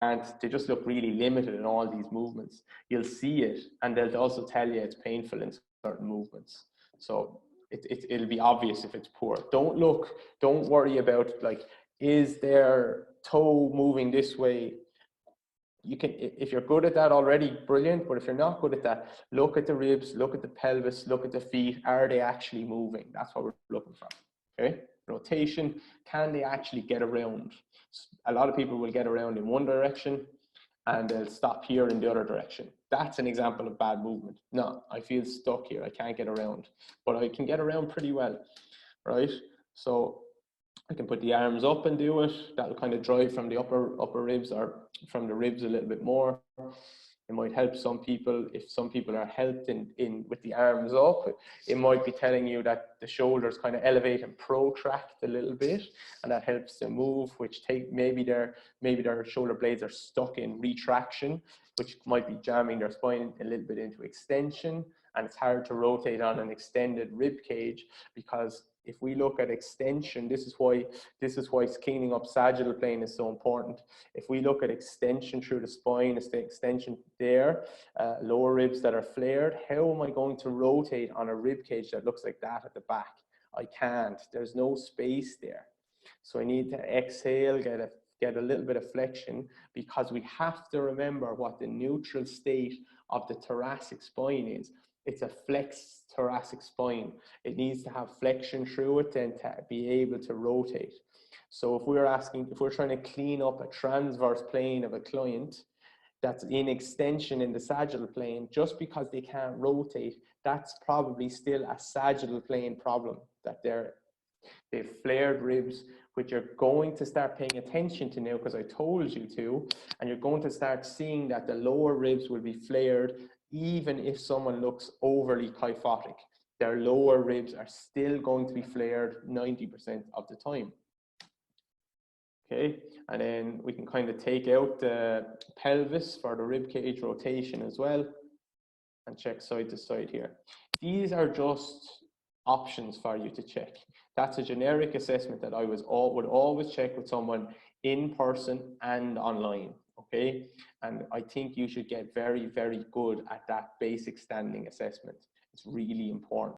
they just look really limited in all these movements. You'll see it, and they'll also tell you it's painful in certain movements. So it'll be obvious if it's poor. Don't worry about, like, is their toe moving this way? You can, if you're good at that already, brilliant. But if you're not good at that, look at the ribs, look at the pelvis, look at the feet. Are they actually moving? That's what we're looking for. Okay. Rotation, can they actually get around? A lot of people will get around in one direction and they'll stop here in the other direction. That's an example of bad movement. No, I feel stuck here, I can't get around, but I can get around pretty well, right? So I can put the arms up and do it. That'll kind of drive from the upper ribs, or from the ribs a little bit more. It might help some people. If some people are helped in with the arms up, it might be telling you that the shoulders kind of elevate and protract a little bit, and that helps them move, which maybe their shoulder blades are stuck in retraction, which might be jamming their spine a little bit into extension, and it's hard to rotate on an extended rib cage. Because if we look at extension, this is why cleaning up sagittal plane is so important. If we look at extension through the spine, it's the extension there, lower ribs that are flared. How am I going to rotate on a rib cage that looks like that at the back? I can't. There's no space there. So I need to exhale, get a little bit of flexion, because we have to remember what the neutral state of the thoracic spine is. It's a flexed thoracic spine. It needs to have flexion through it and to be able to rotate. So if we're trying to clean up a transverse plane of a client that's in extension in the sagittal plane, just because they can't rotate, that's probably still a sagittal plane problem, that they've flared ribs, which you're going to start paying attention to now, because I told you to, and you're going to start seeing that the lower ribs will be flared. Even if someone looks overly kyphotic, their lower ribs are still going to be flared 90% of the time. Okay, and then we can kind of take out the pelvis for the rib cage rotation as well, and check side to side here. These are just options for you to check. That's a generic assessment that I would always check with someone in person and online. Okay, and I think you should get very, very good at that basic standing assessment. It's really important.